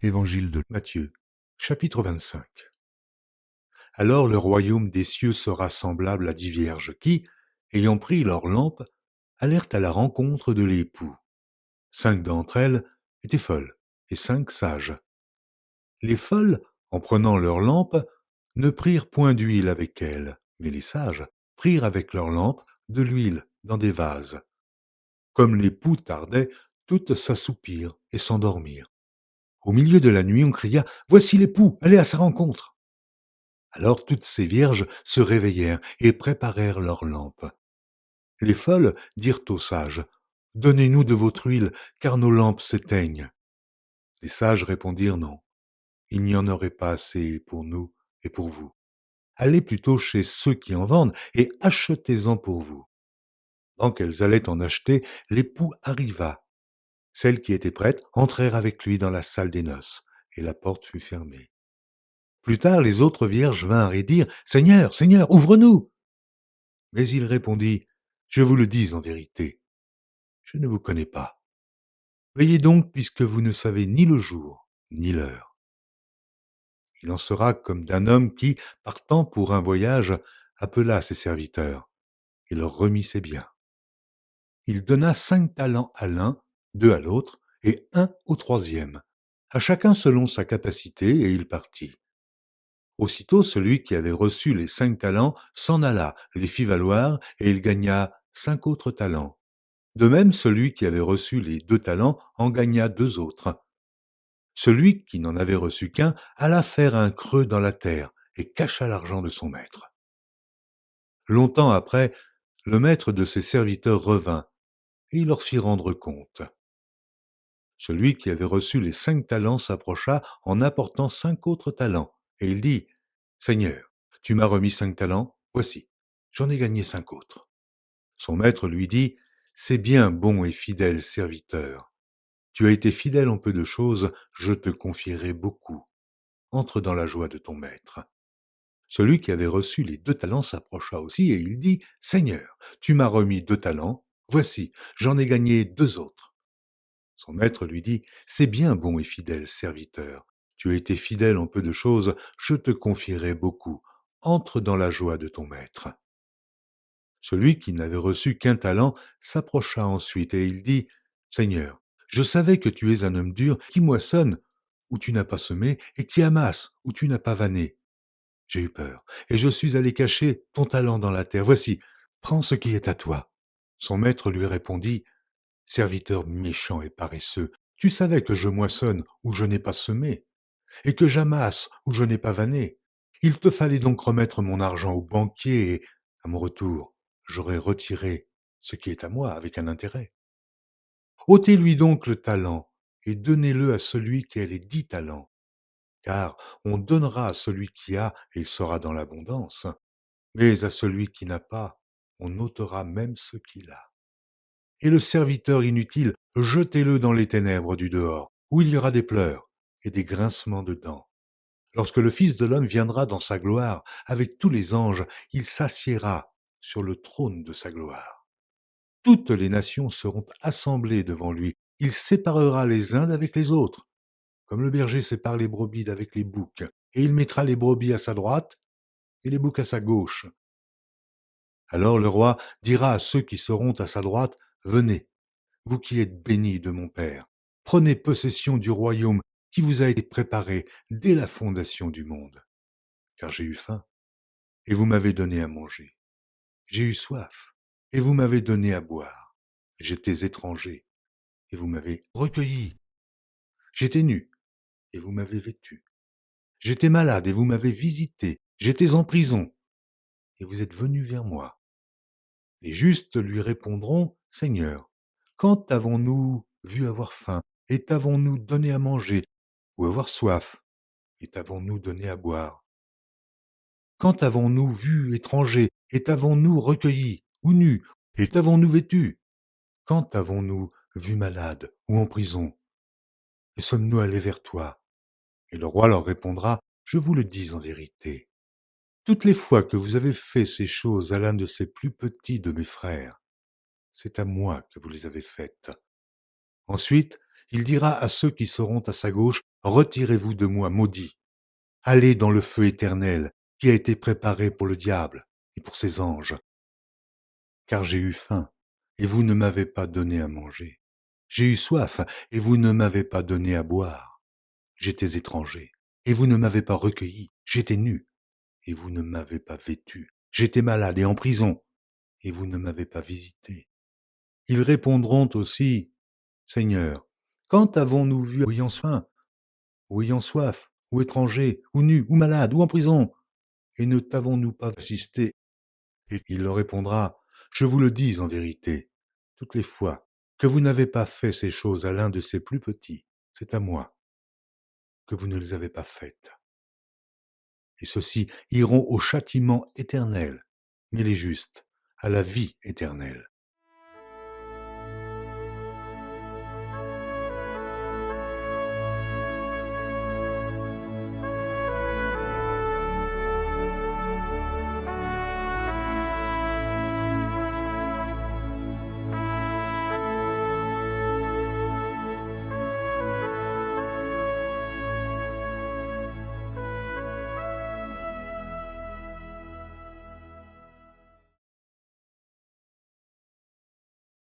Évangile de Matthieu, chapitre 25. Alors le royaume des cieux sera semblable à 10 vierges qui, ayant pris leurs lampes, allèrent à la rencontre de l'époux. 5 d'entre elles étaient folles et 5 sages. Les folles, en prenant leurs lampes, ne prirent point d'huile avec elles, mais les sages prirent avec leurs lampes de l'huile dans des vases. Comme l'époux tardait, toutes s'assoupirent et s'endormirent. Au milieu de la nuit, on cria « Voici l'époux, allez à sa rencontre !» Alors toutes ces vierges se réveillèrent et préparèrent leurs lampes. Les folles dirent aux sages, « Donnez-nous de votre huile, car nos lampes s'éteignent. » Les sages répondirent, « Non, il n'y en aurait pas assez pour nous et pour vous. Allez plutôt chez ceux qui en vendent et achetez-en pour vous. » Tant qu'elles allaient en acheter, l'époux arriva. Celles qui étaient prêtes entrèrent avec lui dans la salle des noces, et la porte fut fermée. Plus tard, les autres vierges vinrent et dirent, « Seigneur, Seigneur, ouvre-nous !» Mais il répondit, « Je vous le dis en vérité, je ne vous connais pas. Veillez donc, puisque vous ne savez ni le jour, ni l'heure. » Il en sera comme d'un homme qui, partant pour un voyage, appela ses serviteurs et leur remit ses biens. Il donna 5 talents à l'un, 2 à l'autre, et 1 au troisième, à chacun selon sa capacité, et il partit. Aussitôt celui qui avait reçu les 5 talents s'en alla, les fit valoir, et il gagna 5 autres talents. De même, celui qui avait reçu les 2 talents en gagna 2 autres. Celui qui n'en avait reçu qu'un alla faire un creux dans la terre et cacha l'argent de son maître. Longtemps après, le maître de ses serviteurs revint, et il leur fit rendre compte. Celui qui avait reçu les 5 talents s'approcha en apportant 5 autres talents, et il dit, « Seigneur, tu m'as remis 5 talents, voici, j'en ai gagné 5 autres. » Son maître lui dit, « C'est bien, bon et fidèle serviteur. Tu as été fidèle en peu de choses, je te confierai beaucoup. Entre dans la joie de ton maître. » Celui qui avait reçu les 2 talents s'approcha aussi, et il dit, « Seigneur, tu m'as remis 2 talents, voici, j'en ai gagné 2 autres. » Son maître lui dit, « C'est bien, bon et fidèle serviteur. Tu as été fidèle en peu de choses, je te confierai beaucoup. Entre dans la joie de ton maître. » Celui qui n'avait reçu qu'un talent s'approcha ensuite, et il dit, « Seigneur, je savais que tu es un homme dur, qui moissonne où tu n'as pas semé, et qui amasse où tu n'as pas vanné. J'ai eu peur, et je suis allé cacher ton talent dans la terre. Voici, prends ce qui est à toi. » Son maître lui répondit, « Serviteur méchant et paresseux, tu savais que je moissonne où je n'ai pas semé, et que j'amasse où je n'ai pas vanné. Il te fallait donc remettre mon argent au banquier, et, à mon retour, j'aurais retiré ce qui est à moi avec un intérêt. Ôtez-lui donc le talent, et donnez-le à celui qui a les 10 talents, car on donnera à celui qui a, et il sera dans l'abondance, mais à celui qui n'a pas, on ôtera même ce qu'il a. Et le serviteur inutile, jetez-le dans les ténèbres du dehors, où il y aura des pleurs et des grincements de dents. Lorsque le Fils de l'homme viendra dans sa gloire, avec tous les anges, il s'assiera sur le trône de sa gloire. Toutes les nations seront assemblées devant lui. Il séparera les uns d'avec les autres, comme le berger sépare les brebis d'avec les boucs, et il mettra les brebis à sa droite et les boucs à sa gauche. Alors le roi dira à ceux qui seront à sa droite, « Venez, vous qui êtes bénis de mon Père, prenez possession du royaume qui vous a été préparé dès la fondation du monde. Car j'ai eu faim, et vous m'avez donné à manger. J'ai eu soif, et vous m'avez donné à boire. J'étais étranger, et vous m'avez recueilli. J'étais nu, et vous m'avez vêtu. J'étais malade, et vous m'avez visité. J'étais en prison, et vous êtes venus vers moi. » Les justes lui répondront, « Seigneur, quand avons-nous vu avoir faim, et t'avons-nous donné à manger, ou avoir soif, et t'avons-nous donné à boire? Quand avons-nous vu étranger, et t'avons-nous recueilli, ou nu, et t'avons-nous vêtu? Quand avons-nous vu malade ou en prison, et sommes-nous allés vers toi? » Et le roi leur répondra, « Je vous le dis en vérité, toutes les fois que vous avez fait ces choses à l'un de ces plus petits de mes frères, c'est à moi que vous les avez faites. » Ensuite, il dira à ceux qui seront à sa gauche, retirez-vous de moi, maudit. Allez dans le feu éternel qui a été préparé pour le diable et pour ses anges. Car j'ai eu faim, et vous ne m'avez pas donné à manger. J'ai eu soif, et vous ne m'avez pas donné à boire. J'étais étranger, et vous ne m'avez pas recueilli. J'étais nu, et vous ne m'avez pas vêtu. J'étais malade et en prison, et vous ne m'avez pas visité. Ils répondront aussi, Seigneur, quand avons-nous vu ayant faim, ou ayant soif, ou étranger, ou nu, ou malade, ou en prison, et ne t'avons-nous pas assisté? Et il leur répondra, je vous le dis en vérité, toutes les fois que vous n'avez pas fait ces choses à l'un de ces plus petits, c'est à moi que vous ne les avez pas faites. Et ceux-ci iront au châtiment éternel, mais les justes à la vie éternelle.